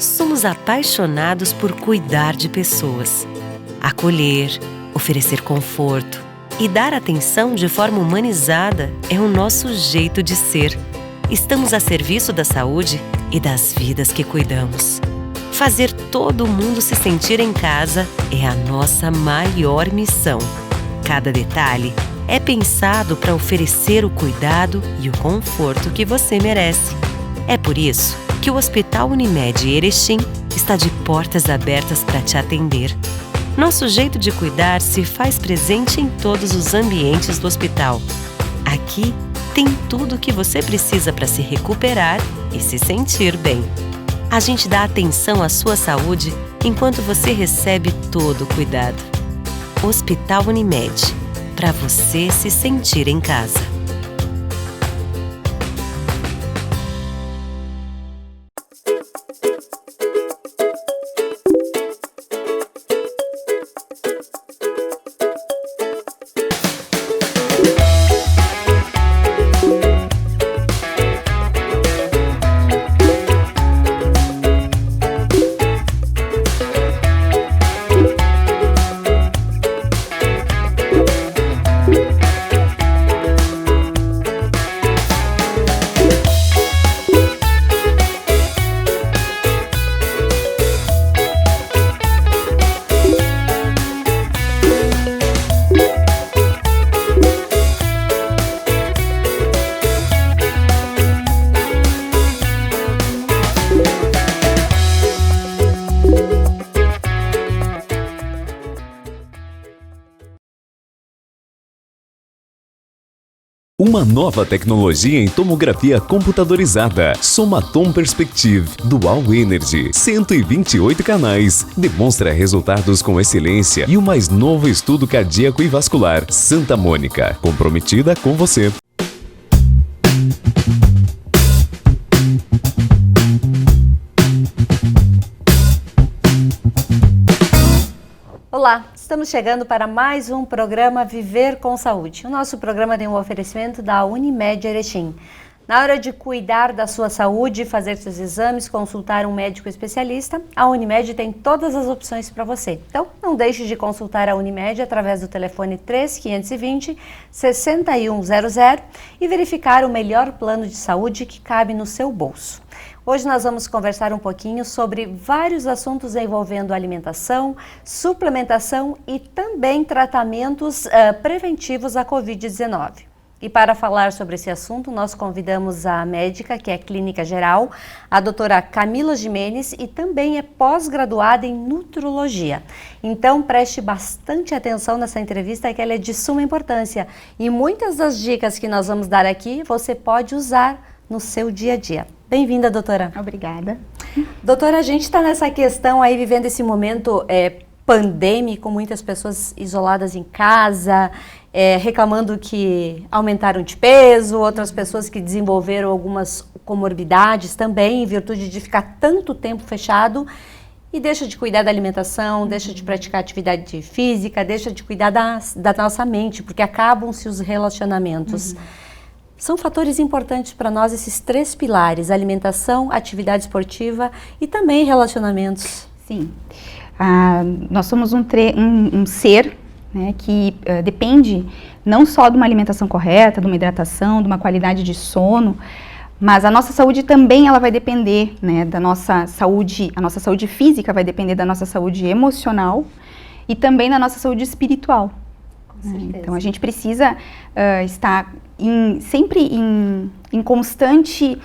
Somos apaixonados por cuidar de pessoas. Acolher, oferecer conforto e dar atenção de forma humanizada é o nosso jeito de ser. Estamos a serviço da saúde e das vidas que cuidamos. Fazer todo mundo se sentir em casa é a nossa maior missão. Cada detalhe é pensado para oferecer o cuidado e o conforto que você merece. É por isso que o Hospital Unimed Erechim está de portas abertas para te atender. Nosso jeito de cuidar se faz presente em todos os ambientes do hospital. Aqui tem tudo o que você precisa para se recuperar e se sentir bem. A gente dá atenção à sua saúde enquanto você recebe todo o cuidado. Hospital Unimed, para você se sentir em casa. Uma nova tecnologia em tomografia computadorizada. Somatom Perspective Dual Energy. 128 canais. Demonstra resultados com excelência e o mais novo estudo cardíaco e vascular. Santa Mônica. Comprometida com você. Olá, estamos chegando para mais um programa Viver com Saúde. O nosso programa tem um oferecimento da Unimed Erechim. Na hora de cuidar da sua saúde, fazer seus exames, consultar um médico especialista, a Unimed tem todas as opções para você. Então, não deixe de consultar a Unimed através do telefone 3520-6100 e verificar o melhor plano de saúde que cabe no seu bolso. Hoje nós vamos conversar um pouquinho sobre vários assuntos envolvendo alimentação, suplementação e também tratamentos preventivos à Covid-19. E para falar sobre esse assunto, nós convidamos a médica, que é clínica geral, a doutora Camila Gimenez, e também é pós-graduada em nutrologia. Então, preste bastante atenção nessa entrevista, que ela é de suma importância. E muitas das dicas que nós vamos dar aqui, você pode usar no seu dia a dia. Bem-vinda, doutora. Obrigada. Doutora, a gente está nessa questão aí, vivendo esse momento pandêmico, muitas pessoas isoladas em casa, reclamando que aumentaram de peso, outras pessoas que desenvolveram algumas comorbidades também, em virtude de ficar tanto tempo fechado e deixa de cuidar da alimentação, deixa de praticar atividade física, deixa de cuidar da nossa mente, porque acabam-se os relacionamentos. São fatores importantes para nós esses três pilares: alimentação, atividade esportiva e também relacionamentos. Sim. Nós somos um ser, né, que depende não só de uma alimentação correta, de uma hidratação, de uma qualidade de sono, mas a nossa saúde também ela vai depender, né, da nossa saúde. A nossa saúde física vai depender da nossa saúde emocional e também da nossa saúde espiritual. Então a gente precisa estar sempre em constante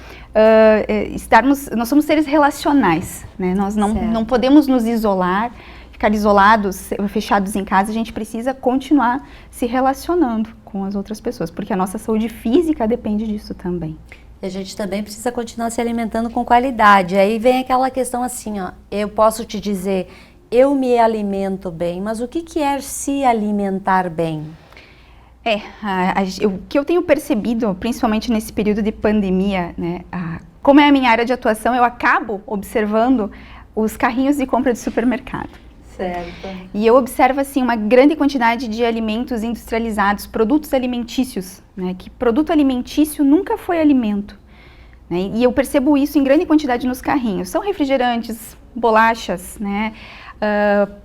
nós somos seres relacionais, né? Nós não podemos nos isolar, ficar isolados, fechados em casa. A gente precisa continuar se relacionando com as outras pessoas, porque a nossa saúde física depende disso também. E a gente também precisa continuar se alimentando com qualidade. Aí vem aquela questão assim, ó, eu posso te dizer, eu me alimento bem, mas o que é se alimentar bem? O que eu tenho percebido, principalmente nesse período de pandemia, né, como é a minha área de atuação, eu acabo observando os carrinhos de compra de supermercado. Certo. E eu observo, assim, uma grande quantidade de alimentos industrializados, produtos alimentícios, né, que produto alimentício nunca foi alimento. né? E eu percebo isso em grande quantidade nos carrinhos. São refrigerantes, bolachas, né?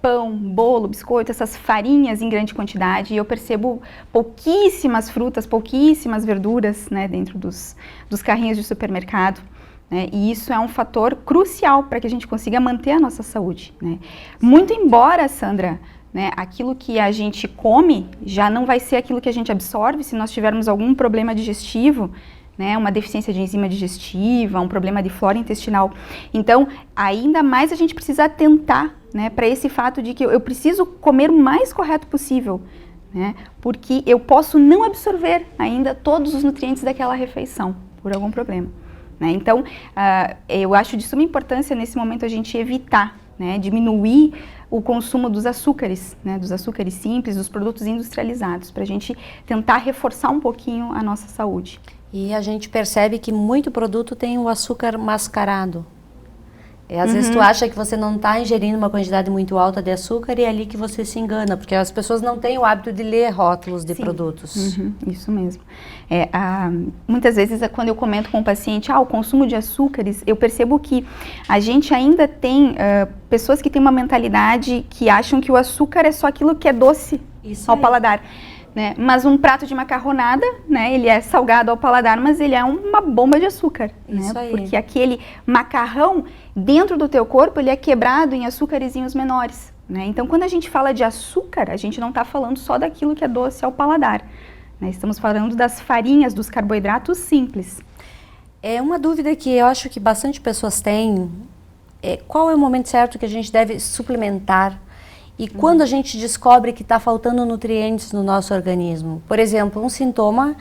Pão, bolo, biscoito, essas farinhas em grande quantidade, e eu percebo pouquíssimas frutas, pouquíssimas verduras, né, dentro dos carrinhos de supermercado, né, e isso é um fator crucial para que a gente consiga manter a nossa saúde, né. Muito embora, Sandra, né, aquilo que a gente come já não vai ser aquilo que a gente absorve se nós tivermos algum problema digestivo, né, uma deficiência de enzima digestiva, um problema de flora intestinal. Então, ainda mais a gente precisa atentar, né, para esse fato de que eu preciso comer o mais correto possível, né, porque eu posso não absorver ainda todos os nutrientes daquela refeição, por algum problema, né. Então, eu acho de suma importância nesse momento a gente evitar, né, diminuir o consumo dos açúcares, né, dos açúcares simples, dos produtos industrializados, para a gente tentar reforçar um pouquinho a nossa saúde. E a gente percebe que muito produto tem o açúcar mascarado. Às vezes tu acha que você não está ingerindo uma quantidade muito alta de açúcar e é ali que você se engana, porque as pessoas não têm o hábito de ler rótulos de produtos. Isso mesmo. Muitas vezes, quando eu comento com o paciente, o consumo de açúcares, eu percebo que a gente ainda tem pessoas que têm uma mentalidade que acham que o açúcar é só aquilo que é doce ao paladar. Né? Mas um prato de macarronada, né, ele é salgado ao paladar, mas ele é uma bomba de açúcar, né? Porque aquele macarrão dentro do teu corpo, ele é quebrado em açúcarezinhos menores, né? Então, quando a gente fala de açúcar, a gente não está falando só daquilo que é doce ao paladar, né? Estamos falando das farinhas, dos carboidratos simples. É uma dúvida que eu acho que bastante pessoas têm, qual é o momento certo que a gente deve suplementar? E quando a gente descobre que está faltando nutrientes no nosso organismo? Por exemplo, um sintoma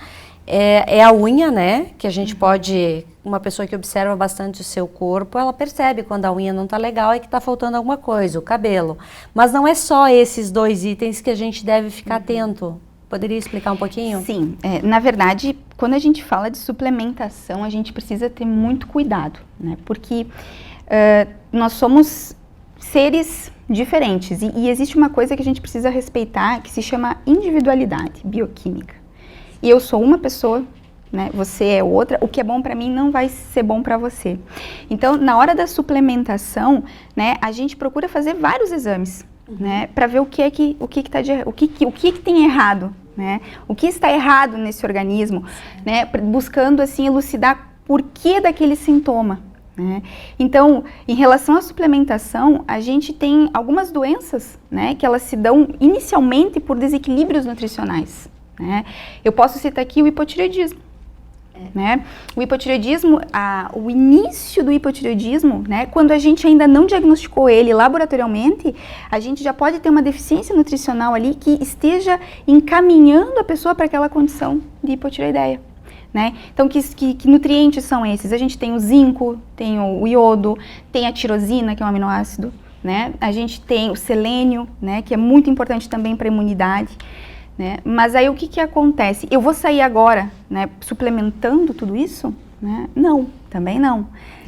é a unha, né? Que a gente pode, uma pessoa que observa bastante o seu corpo, ela percebe quando a unha não está legal e que está faltando alguma coisa, o cabelo. Mas não é só esses dois itens que a gente deve ficar atento. Poderia explicar um pouquinho? Sim, na verdade, quando a gente fala de suplementação, a gente precisa ter muito cuidado, né? Porque nós somos seres diferentes e existe uma coisa que a gente precisa respeitar que se chama individualidade bioquímica. E eu sou uma pessoa, né, você é outra, o que é bom para mim não vai ser bom para você. Então, na hora da suplementação, né, a gente procura fazer vários exames, né, para ver o que tem errado, né, o que está errado nesse organismo, né, buscando assim elucidar por que daquele sintoma. Então, em relação à suplementação, a gente tem algumas doenças, né, que elas se dão inicialmente por desequilíbrios nutricionais, né? Eu posso citar aqui o hipotireoidismo, né? O hipotireoidismo, o início do hipotireoidismo, né, quando a gente ainda não diagnosticou ele laboratorialmente, a gente já pode ter uma deficiência nutricional ali que esteja encaminhando a pessoa para aquela condição de hipotireoideia. Né? Então, que nutrientes são esses? A gente tem o zinco, tem o iodo, tem a tirosina, que é um aminoácido, né? A gente tem o selênio, né, que é muito importante também para a imunidade, né? Mas aí o que acontece? Eu vou sair agora, né, suplementando tudo isso? Né? Não, também não.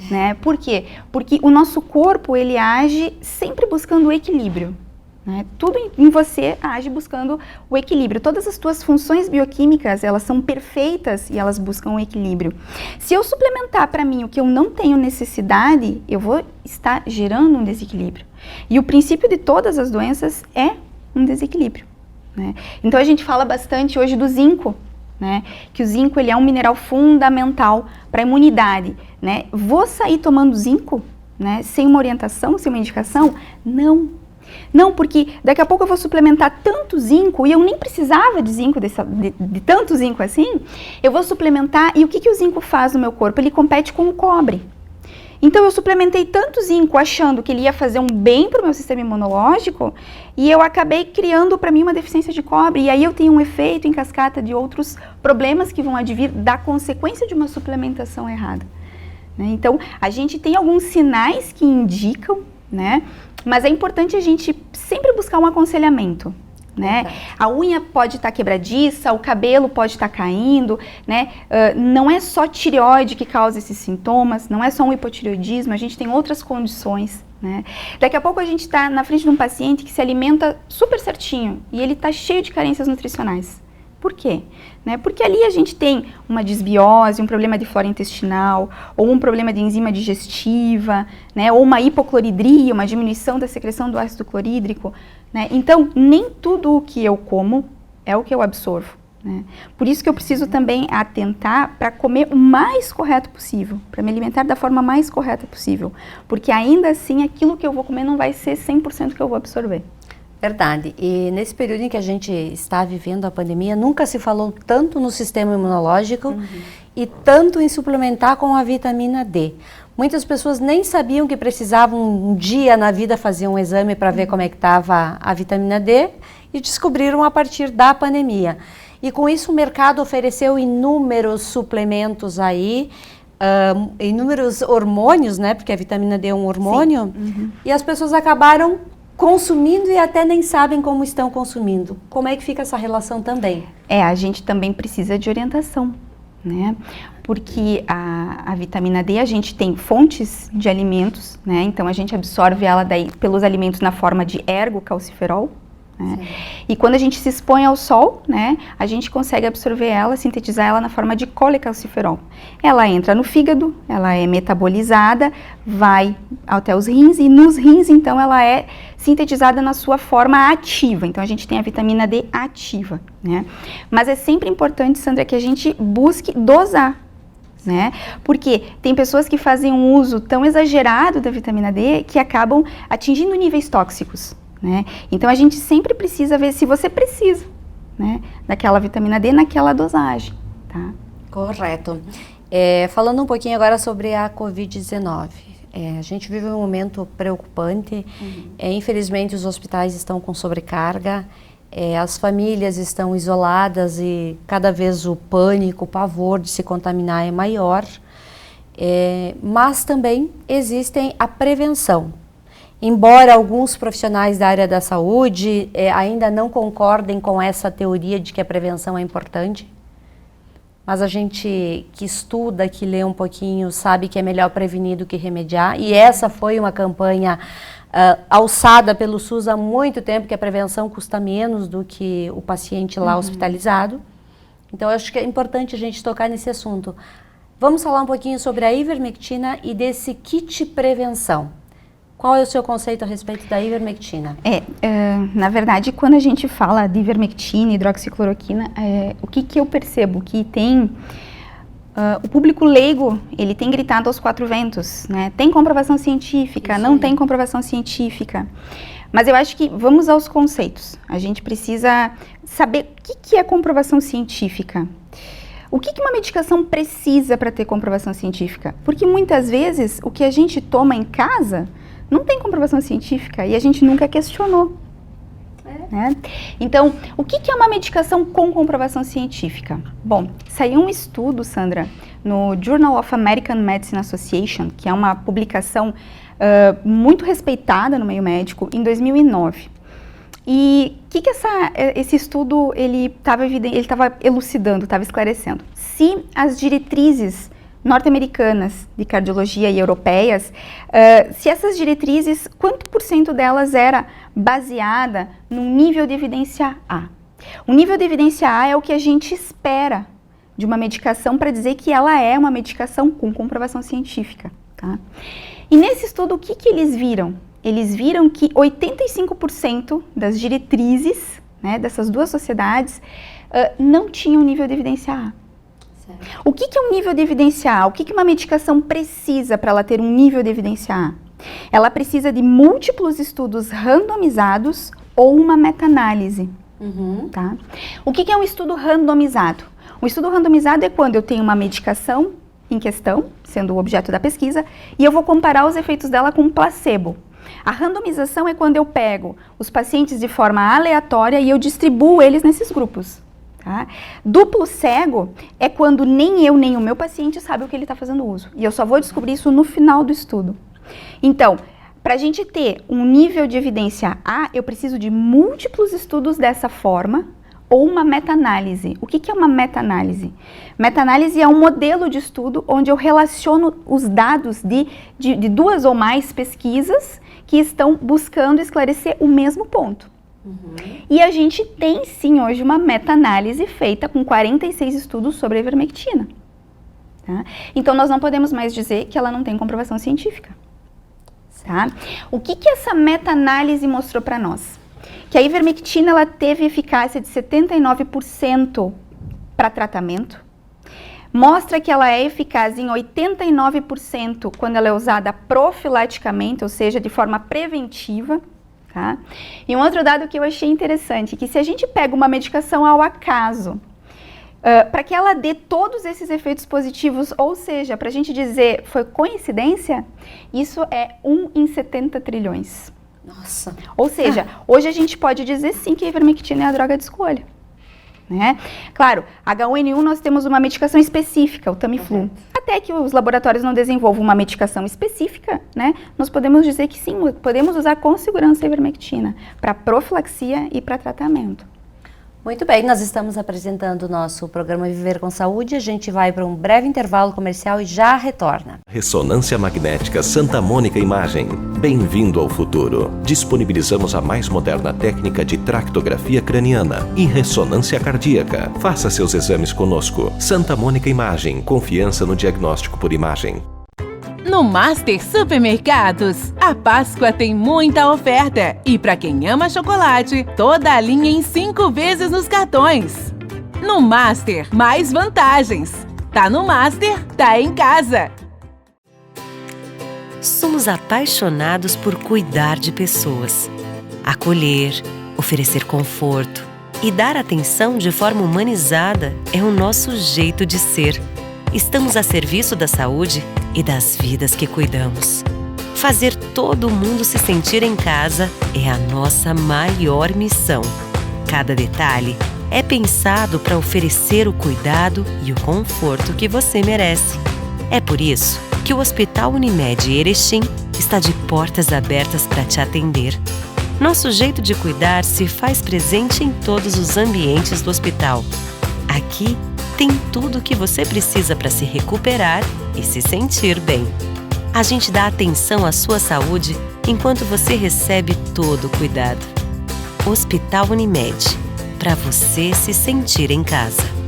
Né? Por quê? Porque o nosso corpo, ele age sempre buscando o equilíbrio. Né? Tudo em você age buscando o equilíbrio. Todas as tuas funções bioquímicas, elas são perfeitas e elas buscam o equilíbrio. Se eu suplementar para mim o que eu não tenho necessidade, eu vou estar gerando um desequilíbrio. E o princípio de todas as doenças é um desequilíbrio. Né? Então a gente fala bastante hoje do zinco, né? Que o zinco ele é um mineral fundamental para a imunidade. Né? Vou sair tomando zinco, né, sem uma orientação, sem uma indicação? Não. Não, porque daqui a pouco eu vou suplementar tanto zinco e eu nem precisava de zinco, de tanto zinco assim. Eu vou suplementar e o que o zinco faz no meu corpo? Ele compete com o cobre. Então eu suplementei tanto zinco achando que ele ia fazer um bem para o meu sistema imunológico e eu acabei criando para mim uma deficiência de cobre. E aí eu tenho um efeito em cascata de outros problemas que vão advir da consequência de uma suplementação errada. Né? Então a gente tem alguns sinais que indicam, né? Mas é importante a gente sempre buscar um aconselhamento, né? A unha pode estar quebradiça, o cabelo pode estar caindo, né? Não é só tireoide que causa esses sintomas, não é só um hipotireoidismo, a gente tem outras condições, né? Daqui a pouco a gente está na frente de um paciente que se alimenta super certinho e ele está cheio de carências nutricionais, Por quê? Né? Porque ali a gente tem uma desbiose, um problema de flora intestinal, ou um problema de enzima digestiva, né? Ou uma hipocloridria, uma diminuição da secreção do ácido clorídrico. Né? Então, nem tudo o que eu como é o que eu absorvo. Né? Por isso que eu preciso também atentar para comer o mais correto possível, para me alimentar da forma mais correta possível. Porque ainda assim, aquilo que eu vou comer não vai ser 100% que eu vou absorver. Verdade. E nesse período em que a gente está vivendo a pandemia, nunca se falou tanto no sistema imunológico e tanto em suplementar com a vitamina D. Muitas pessoas nem sabiam que precisavam um dia na vida fazer um exame para ver como é que estava a vitamina D e descobriram a partir da pandemia. E com isso o mercado ofereceu inúmeros suplementos aí, inúmeros hormônios, né? Porque a vitamina D é um hormônio. E as pessoas acabaram consumindo e até nem sabem como estão consumindo. Como é que fica essa relação também? A gente também precisa de orientação, né? Porque a vitamina D, a gente tem fontes de alimentos, né? Então a gente absorve ela daí pelos alimentos na forma de ergocalciferol, né? E quando a gente se expõe ao sol, né, a gente consegue absorver ela, sintetizar ela na forma de colecalciferol. Ela entra no fígado, ela é metabolizada, vai até os rins e nos rins, então, ela é sintetizada na sua forma ativa. Então, a gente tem a vitamina D ativa, né? Mas é sempre importante, Sandra, que a gente busque dosar. Né? Porque tem pessoas que fazem um uso tão exagerado da vitamina D que acabam atingindo níveis tóxicos. Né? Então a gente sempre precisa ver se você precisa, né, daquela vitamina D naquela dosagem. Tá? Correto. Falando um pouquinho agora sobre a Covid-19. A gente vive um momento preocupante. Infelizmente os hospitais estão com sobrecarga. As famílias estão isoladas e cada vez o pânico, o pavor de se contaminar é maior. Mas também existem a prevenção. Embora alguns profissionais da área da saúde ainda não concordem com essa teoria de que a prevenção é importante, mas a gente que estuda, que lê um pouquinho, sabe que é melhor prevenir do que remediar. E essa foi uma campanha alçada pelo SUS há muito tempo, que a prevenção custa menos do que o paciente lá hospitalizado. Então, eu acho que é importante a gente tocar nesse assunto. Vamos falar um pouquinho sobre a ivermectina e desse kit prevenção. Qual é o seu conceito a respeito da ivermectina? Na verdade, quando a gente fala de ivermectina e hidroxicloroquina, o que eu percebo? Que tem o público leigo, ele tem gritado aos quatro ventos, né? Tem comprovação científica, não tem comprovação científica. Mas eu acho que vamos aos conceitos. A gente precisa saber o que é comprovação científica. O que uma medicação precisa para ter comprovação científica? Porque muitas vezes o que a gente toma em casa não tem comprovação científica e a gente nunca questionou. Né? Então, o que é uma medicação com comprovação científica? Bom, saiu um estudo, Sandra, no Journal of American Medicine Association, que é uma publicação muito respeitada no meio médico, em 2009. E o que esse estudo ele estava elucidando, estava esclarecendo? Se as diretrizes norte-americanas de cardiologia e europeias, se essas diretrizes, quanto por cento delas era baseada num nível de evidência A? O nível de evidência A é o que a gente espera de uma medicação para dizer que ela é uma medicação com comprovação científica. Tá? E nesse estudo, o que eles viram? Eles viram que 85% das diretrizes, né, dessas duas sociedades não tinham nível de evidência A. O que é um nível de evidência A? O que uma medicação precisa para ela ter um nível de evidência A? Ela precisa de múltiplos estudos randomizados ou uma meta-análise. Tá? O que é um estudo randomizado? Um estudo randomizado é quando eu tenho uma medicação em questão, sendo o objeto da pesquisa, e eu vou comparar os efeitos dela com um placebo. A randomização é quando eu pego os pacientes de forma aleatória e eu distribuo eles nesses grupos. Tá? Duplo cego é quando nem eu nem o meu paciente sabe o que ele está fazendo uso. E eu só vou descobrir isso no final do estudo. Então, para a gente ter um nível de evidência A, eu preciso de múltiplos estudos dessa forma ou uma meta-análise. O que é uma meta-análise? Meta-análise é um modelo de estudo onde eu relaciono os dados de duas ou mais pesquisas que estão buscando esclarecer o mesmo ponto. E a gente tem sim hoje uma meta-análise feita com 46 estudos sobre a ivermectina. Tá? Então nós não podemos mais dizer que ela não tem comprovação científica. Tá? O que essa meta-análise mostrou para nós? Que a ivermectina ela teve eficácia de 79% para tratamento. Mostra que ela é eficaz em 89% quando ela é usada profilaticamente, ou seja, de forma preventiva. Tá? E um outro dado que eu achei interessante, que se a gente pega uma medicação ao acaso, para que ela dê todos esses efeitos positivos, ou seja, para a gente dizer foi coincidência, isso é 1 em 70 trilhões. Nossa! Ou seja, hoje a gente pode dizer sim que a ivermectina é a droga de escolha. Né? Claro, H1N1 nós temos uma medicação específica, o Tamiflu. Até que os laboratórios não desenvolvam uma medicação específica, né, nós podemos dizer que sim, podemos usar com segurança a ivermectina para profilaxia e para tratamento. Muito bem, nós estamos apresentando o nosso programa Viver com Saúde. A gente vai para um breve intervalo comercial e já retorna. Ressonância Magnética Santa Mônica Imagem. Bem-vindo ao futuro. Disponibilizamos a mais moderna técnica de tractografia craniana e ressonância cardíaca. Faça seus exames conosco. Santa Mônica Imagem. Confiança no diagnóstico por imagem. No Master Supermercados, a Páscoa tem muita oferta e para quem ama chocolate, toda a linha em 5 vezes nos cartões. No Master, mais vantagens. Tá no Master, tá em casa. Somos apaixonados por cuidar de pessoas, acolher, oferecer conforto e dar atenção de forma humanizada é o nosso jeito de ser. Estamos a serviço da saúde e das vidas que cuidamos. Fazer todo mundo se sentir em casa é a nossa maior missão. Cada detalhe é pensado para oferecer o cuidado e o conforto que você merece. É por isso que o Hospital Unimed Erechim está de portas abertas para te atender. Nosso jeito de cuidar se faz presente em todos os ambientes do hospital. Aqui tem tudo o que você precisa para se recuperar e se sentir bem. A gente dá atenção à sua saúde enquanto você recebe todo o cuidado. Hospital Unimed, para você se sentir em casa.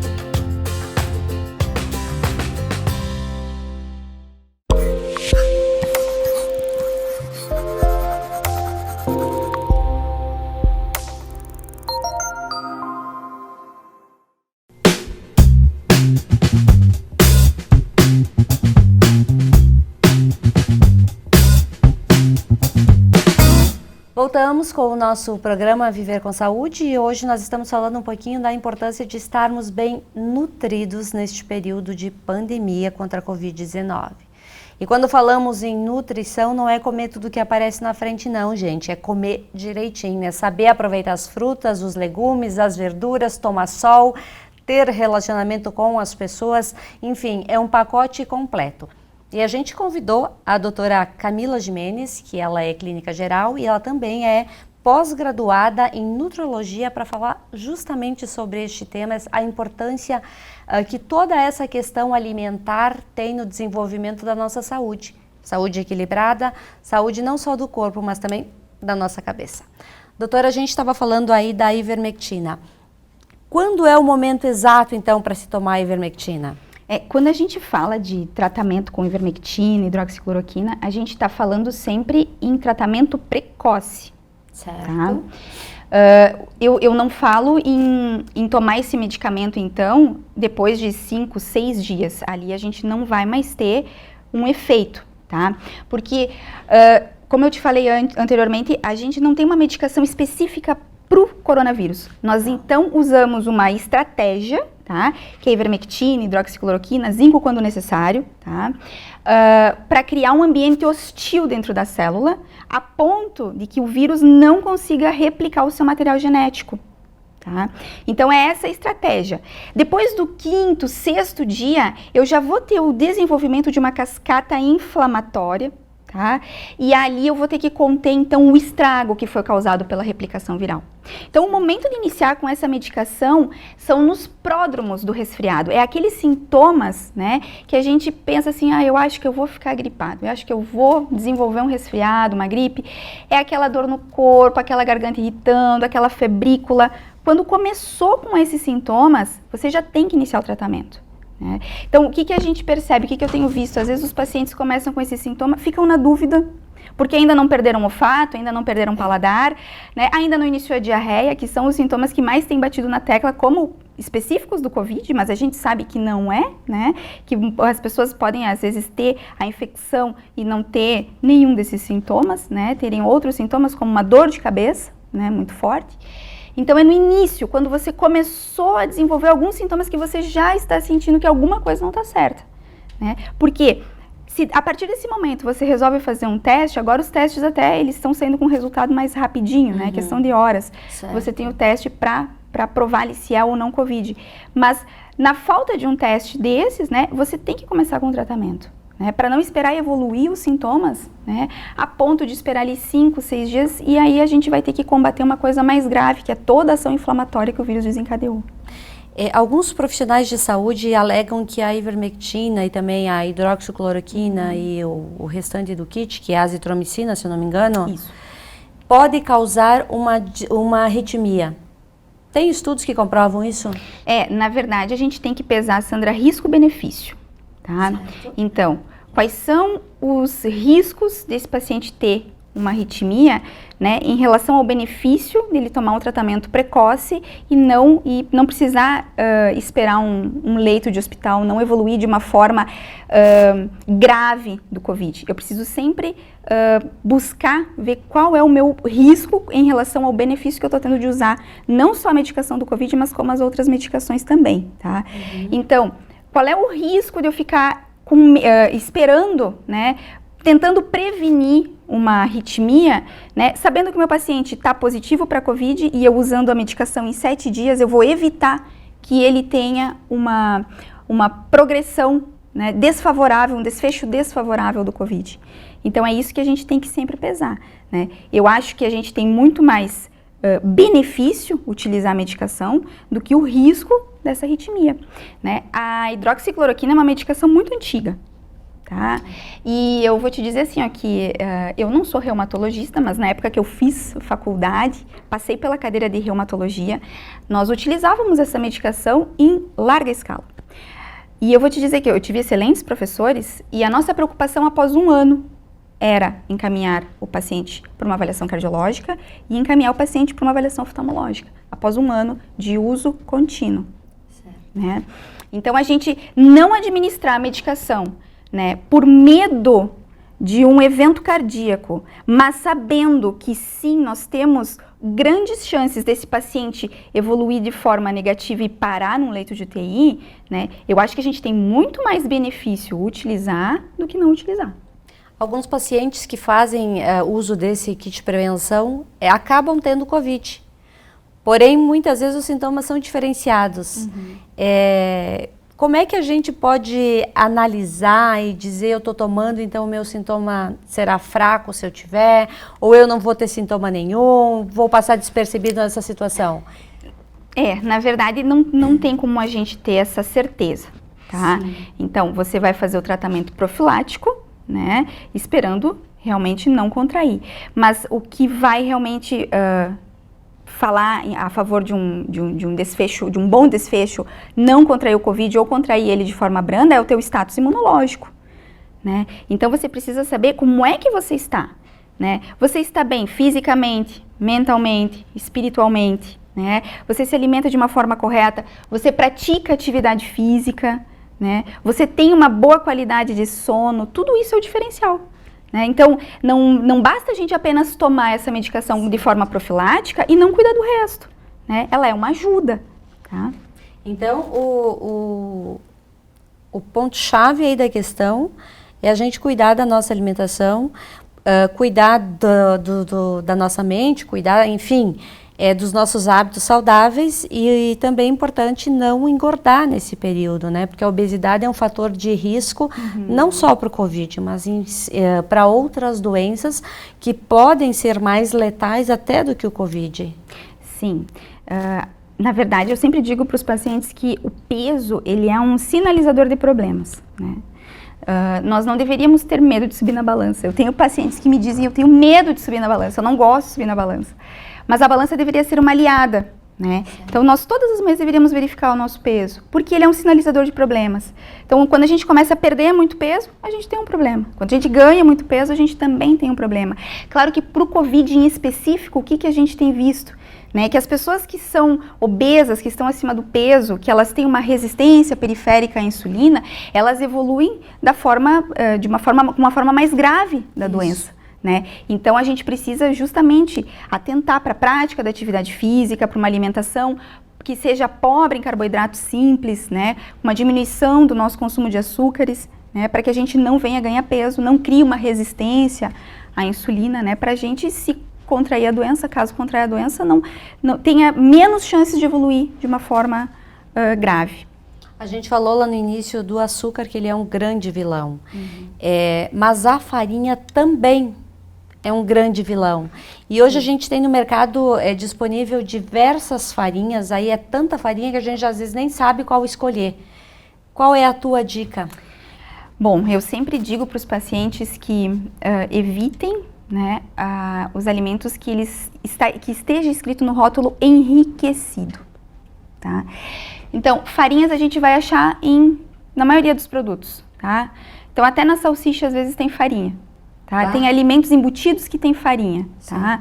Voltamos com o nosso programa Viver com Saúde e hoje nós estamos falando um pouquinho da importância de estarmos bem nutridos neste período de pandemia contra a Covid-19. E quando falamos em nutrição, não é comer tudo que aparece na frente não, gente, é comer direitinho, é saber aproveitar as frutas, os legumes, as verduras, tomar sol, ter relacionamento com as pessoas, enfim, é um pacote completo. E a gente convidou a doutora Camila Jimenez, que ela é clínica geral e ela também é pós-graduada em nutrologia para falar justamente sobre este tema, a importância que toda essa questão alimentar tem no desenvolvimento da nossa saúde. Saúde equilibrada, saúde não só do corpo, mas também da nossa cabeça. Doutora, a gente estava falando aí da ivermectina. Quando é o momento exato, então, para se tomar a ivermectina? Quando a gente fala de tratamento com ivermectina, hidroxicloroquina, a gente está falando sempre em tratamento precoce. Certo. Tá? Eu não falo em tomar esse medicamento, então, depois de 5, 6 dias. Ali a gente não vai mais ter um efeito, tá? Porque, como eu te falei anteriormente, a gente não tem uma medicação específica para o coronavírus. Nós, então, usamos uma estratégia, tá? Que é a ivermectina, hidroxicloroquina, zinco quando necessário, tá? Para criar um ambiente hostil dentro da célula, a ponto de que o vírus não consiga replicar o seu material genético, tá? Então é essa a estratégia. Depois do 5º, 6º dia, eu já vou ter o desenvolvimento de uma cascata inflamatória, tá? E ali eu vou ter que conter, então, o estrago que foi causado pela replicação viral. Então, o momento de iniciar com essa medicação são nos pródromos do resfriado. É aqueles sintomas, né, que a gente pensa assim, eu acho que eu vou ficar gripado, eu acho que eu vou desenvolver um resfriado, uma gripe. É aquela dor no corpo, aquela garganta irritando, aquela febrícula. Quando começou com esses sintomas, você já tem que iniciar o tratamento. Então, o que a gente percebe, o que eu tenho visto? Às vezes os pacientes começam com esse sintoma, ficam na dúvida, porque ainda não perderam o olfato, ainda não perderam o paladar, né? Ainda não iniciou a diarreia, que são os sintomas que mais têm batido na tecla como específicos do Covid, mas a gente sabe que não é, né? Que as pessoas podem, às vezes, ter a infecção e não ter nenhum desses sintomas, né? Terem outros sintomas, como uma dor de cabeça, né? Muito forte. Então, é no início, quando você começou a desenvolver alguns sintomas que você já está sentindo que alguma coisa não está certa, né? Porque se a partir desse momento você resolve fazer um teste, agora os testes até eles estão saindo com resultado mais rapidinho, né? Questão de horas. Certo. Você tem o teste para provar se é ou não Covid. Mas na falta de um teste desses, né? Você tem que começar com o tratamento. Para não esperar evoluir os sintomas, né, a ponto de esperar ali 5, 6 dias, e aí a gente vai ter que combater uma coisa mais grave, que é toda a ação inflamatória que o vírus desencadeou. Alguns profissionais de saúde alegam que a ivermectina e também a hidroxicloroquina e o restante do kit, que é a azitromicina, se eu não me engano, isso, pode causar uma arritmia. Tem estudos que comprovam isso? Na verdade, a gente tem que pesar, Sandra, risco-benefício. Tá? Então, quais são os riscos desse paciente ter uma arritmia, né, em relação ao benefício dele tomar um tratamento precoce e não precisar esperar um leito de hospital, não evoluir de uma forma grave do Covid. Eu preciso sempre buscar ver qual é o meu risco em relação ao benefício que eu estou tendo de usar, não só a medicação do Covid, mas como as outras medicações também, tá? Então, qual é o risco de eu ficar esperando, né, tentando prevenir uma arritmia, né, sabendo que o meu paciente está positivo para a Covid e eu usando a medicação em 7 dias, eu vou evitar que ele tenha uma progressão, né, desfavorável, um desfecho desfavorável do Covid. Então, é isso que a gente tem que sempre pesar, né? Eu acho que a gente tem muito mais benefício utilizar a medicação do que o risco dessa arritmia, né? A hidroxicloroquina é uma medicação muito antiga, tá? E eu vou te dizer assim, ó, que eu não sou reumatologista, mas na época que eu fiz faculdade, passei pela cadeira de reumatologia, nós utilizávamos essa medicação em larga escala. E eu vou te dizer que eu tive excelentes professores e a nossa preocupação após 1 ano era encaminhar o paciente para uma avaliação cardiológica e encaminhar o paciente para uma avaliação oftalmológica, após 1 ano de uso contínuo. Né? Então, a gente não administrar a medicação, né, por medo de um evento cardíaco, mas sabendo que sim, nós temos grandes chances desse paciente evoluir de forma negativa e parar num leito de UTI, né, eu acho que a gente tem muito mais benefício utilizar do que não utilizar. Alguns pacientes que fazem uso desse kit de prevenção acabam tendo Covid. Porém, muitas vezes os sintomas são diferenciados. Como é que a gente pode analisar e dizer eu estou tomando, então o meu sintoma será fraco se eu tiver, ou eu não vou ter sintoma nenhum, vou passar despercebido nessa situação? Na verdade, não tem como a gente ter essa certeza, tá? Sim. Então, você vai fazer o tratamento profilático, né, esperando realmente não contrair. Mas o que vai realmente falar a favor de um desfecho, de um bom desfecho, não contrair o Covid ou contrair ele de forma branda, é o teu status imunológico, né? Então, você precisa saber como é que você está, né? Você está bem fisicamente, mentalmente, espiritualmente, né? Você se alimenta de uma forma correta, você pratica atividade física, né? Você tem uma boa qualidade de sono, tudo isso é o diferencial. Né? Então, não basta a gente apenas tomar essa medicação de forma profilática e não cuidar do resto. Né? Ela é uma ajuda. Tá? Então, o ponto-chave aí da questão é a gente cuidar da nossa alimentação, cuidar da nossa mente, cuidar, enfim, dos nossos hábitos saudáveis e também é importante não engordar nesse período, né? Porque a obesidade é um fator de risco não só para o Covid, mas para outras doenças que podem ser mais letais até do que o Covid. Sim. Na verdade, eu sempre digo para os pacientes que o peso, ele é um sinalizador de problemas, né? Nós não deveríamos ter medo de subir na balança. Eu tenho pacientes que me dizem, eu tenho medo de subir na balança, eu não gosto de subir na balança. Mas a balança deveria ser uma aliada, né? Então, nós todos os meses deveríamos verificar o nosso peso, porque ele é um sinalizador de problemas. Então, quando a gente começa a perder muito peso, a gente tem um problema. Quando a gente ganha muito peso, a gente também tem um problema. Claro que para o Covid em específico, o que a gente tem visto? Né, que as pessoas que são obesas, que estão acima do peso, que elas têm uma resistência periférica à insulina, elas evoluem de uma forma mais grave da doença. Né? Então, a gente precisa justamente atentar para a prática da atividade física, para uma alimentação que seja pobre em carboidratos simples, né? Uma diminuição do nosso consumo de açúcares, né? Para que a gente não venha ganhar peso, não crie uma resistência à insulina, né? Para a gente se contrair a doença, caso contrair a doença, não tenha menos chances de evoluir de uma forma grave. A gente falou lá no início do açúcar, que ele é um grande vilão, mas a farinha também é um grande vilão. E hoje a gente tem no mercado disponível diversas farinhas, aí é tanta farinha que a gente às vezes nem sabe qual escolher. Qual é a tua dica? Bom, eu sempre digo para os pacientes que evitem, né, os alimentos que esteja escrito no rótulo enriquecido, tá? Então, farinhas a gente vai achar na maioria dos produtos, tá? Então, até na salsicha às vezes tem farinha. Tá? Tem alimentos embutidos que tem farinha, tá?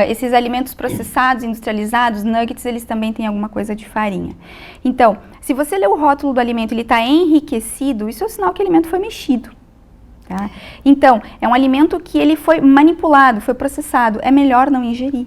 Esses alimentos processados, industrializados, nuggets, eles também têm alguma coisa de farinha. Então, se você ler o rótulo do alimento, ele está enriquecido, isso é um sinal que o alimento foi mexido, tá? Então, é um alimento que ele foi manipulado, foi processado, é melhor não ingerir,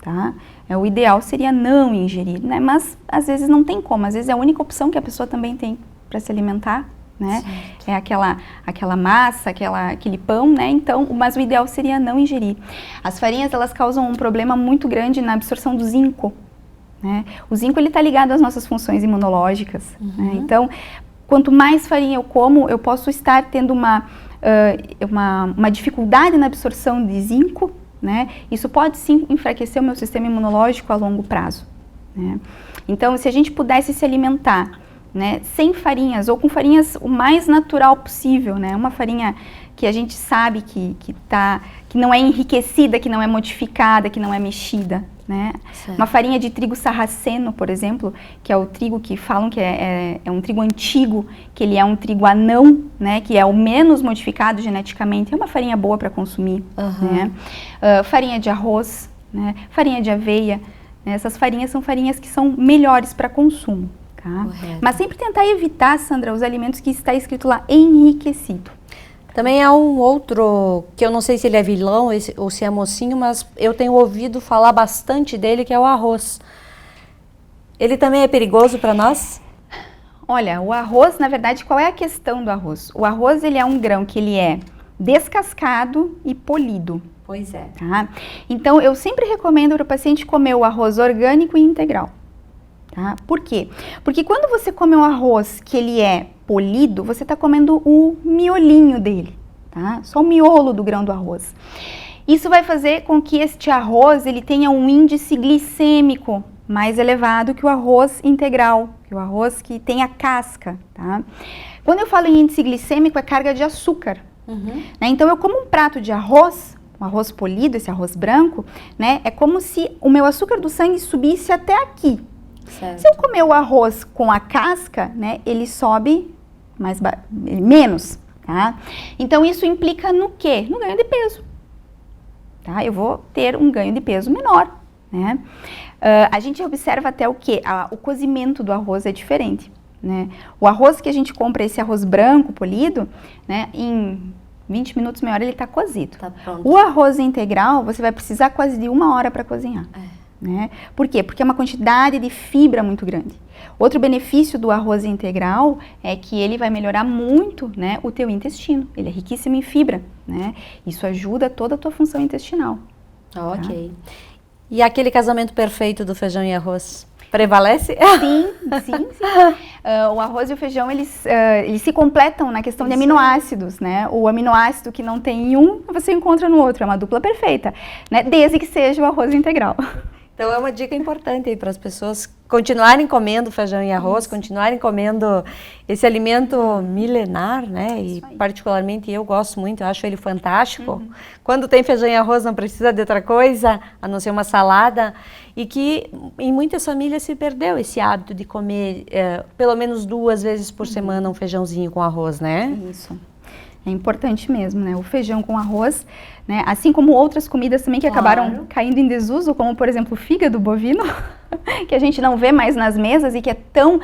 tá? O ideal seria não ingerir, né? Mas às vezes não tem como, às vezes é a única opção que a pessoa também tem para se alimentar, né? É aquela massa, aquele pão, né? Então, mas o ideal seria não ingerir. As farinhas, elas causam um problema muito grande na absorção do zinco, né? O zinco, ele está ligado às nossas funções imunológicas, né? Então, quanto mais farinha eu como, eu posso estar tendo uma dificuldade na absorção de zinco, né? Isso pode sim enfraquecer o meu sistema imunológico a longo prazo, né? Então, se a gente pudesse se alimentar, né, sem farinhas ou com farinhas o mais natural possível, né? Uma farinha que a gente sabe que não é enriquecida, que não é modificada, que não é mexida, né? Uma farinha de trigo sarraceno, por exemplo, que é o trigo que falam que é um trigo antigo, que ele é um trigo anão, né? Que é o menos modificado geneticamente, é uma farinha boa para consumir, né? Farinha de arroz, né? Farinha de aveia, né? Essas farinhas são farinhas que são melhores para consumo. Tá? Mas sempre tentar evitar, Sandra, os alimentos que está escrito lá enriquecido. Também há um outro, que eu não sei se ele é vilão ou se é mocinho, mas eu tenho ouvido falar bastante dele, que é o arroz. Ele também é perigoso para nós? Olha, o arroz, na verdade, qual é a questão do arroz? O arroz, ele é um grão que ele é descascado e polido. Pois é. Tá? Então, eu sempre recomendo para o paciente comer o arroz orgânico e integral. Tá? Por quê? Porque quando você come um arroz que ele é polido, você está comendo o miolinho dele, tá? Só o miolo do grão do arroz. Isso vai fazer com que este arroz ele tenha um índice glicêmico mais elevado que o arroz integral, que o arroz que tem a casca, tá? Quando eu falo em índice glicêmico, é carga de açúcar. Né? Então, eu como um prato de arroz, um arroz polido, esse arroz branco, né? É como se o meu açúcar do sangue subisse até aqui. Certo. Se eu comer o arroz com a casca, né, ele sobe menos, tá? Então, isso implica no quê? No ganho de peso, tá? Eu vou ter um ganho de peso menor, né? A gente observa até o quê? O cozimento do arroz é diferente, né? O arroz que a gente compra, esse arroz branco, polido, né, em 20 minutos, meia hora, ele está cozido. Tá pronto. O arroz integral, você vai precisar quase de 1 hora para cozinhar. Né? Por quê? Porque é uma quantidade de fibra muito grande. Outro benefício do arroz integral é que ele vai melhorar muito, né, o teu intestino. Ele é riquíssimo em fibra, né? Isso ajuda toda a tua função intestinal. Ok. E aquele casamento perfeito do feijão e arroz? Prevalece? Sim. O arroz e o feijão, eles se completam na questão de aminoácidos, né? O aminoácido que não tem em um, você encontra no outro. É uma dupla perfeita, né? Desde que seja o arroz integral. Então é uma dica importante aí para as pessoas continuarem comendo feijão e arroz, continuarem comendo esse alimento milenar, né? E particularmente eu gosto muito, eu acho ele fantástico. Quando tem feijão e arroz não precisa de outra coisa, a não ser uma salada. E que em muitas famílias se perdeu esse hábito de comer pelo menos 2 vezes por semana um feijãozinho com arroz, né? Isso. É importante mesmo, né? O feijão com arroz, né? Assim como outras comidas também que acabaram caindo em desuso, como por exemplo o fígado bovino, que a gente não vê mais nas mesas e que é tão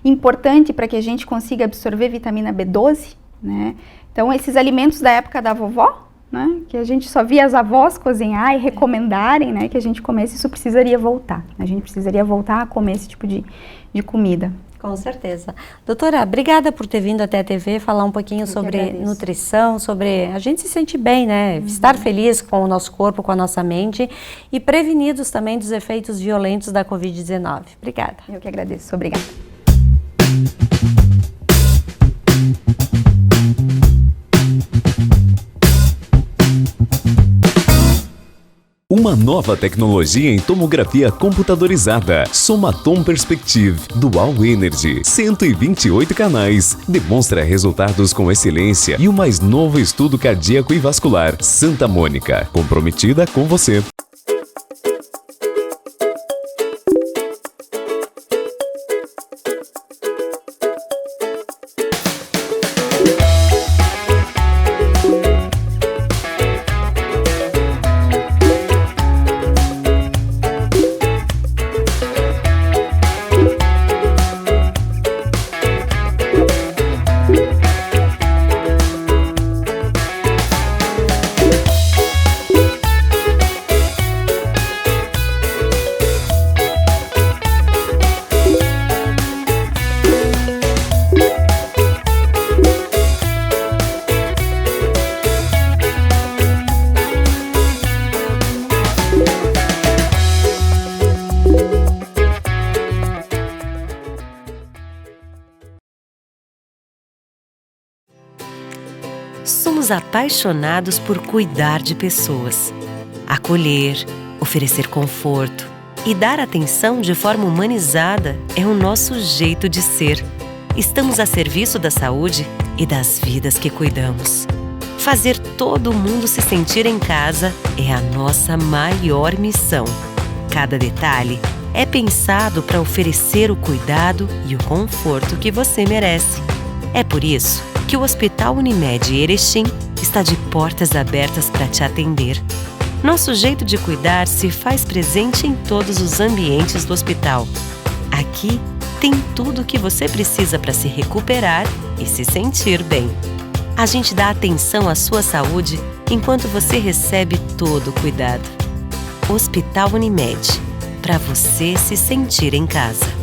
importante para que a gente consiga absorver vitamina B12, né? Então esses alimentos da época da vovó, né? Que a gente só via as avós cozinhar e recomendarem, né? Que a gente comesse, isso precisaria voltar. A gente precisaria voltar a comer esse tipo de comida. Com certeza. Doutora, obrigada por ter vindo até a TV falar um pouquinho sobre nutrição, sobre a gente se sentir bem, né? Estar feliz com o nosso corpo, com a nossa mente e prevenidos também dos efeitos violentos da Covid-19. Obrigada. Eu que agradeço. Obrigada. Uma nova tecnologia em tomografia computadorizada. Somatom Perspective Dual Energy. 128 canais. Demonstra resultados com excelência e o mais novo estudo cardíaco e vascular. Santa Mônica. Comprometida com você. Somos apaixonados por cuidar de pessoas, acolher, oferecer conforto e dar atenção de forma humanizada é o nosso jeito de ser. Estamos a serviço da saúde e das vidas que cuidamos. Fazer todo mundo se sentir em casa é a nossa maior missão. Cada detalhe é pensado para oferecer o cuidado e o conforto que você merece. É por isso que o Hospital Unimed Erechim está de portas abertas para te atender. Nosso jeito de cuidar se faz presente em todos os ambientes do hospital. Aqui tem tudo o que você precisa para se recuperar e se sentir bem. A gente dá atenção à sua saúde enquanto você recebe todo o cuidado. Hospital Unimed, para você se sentir em casa.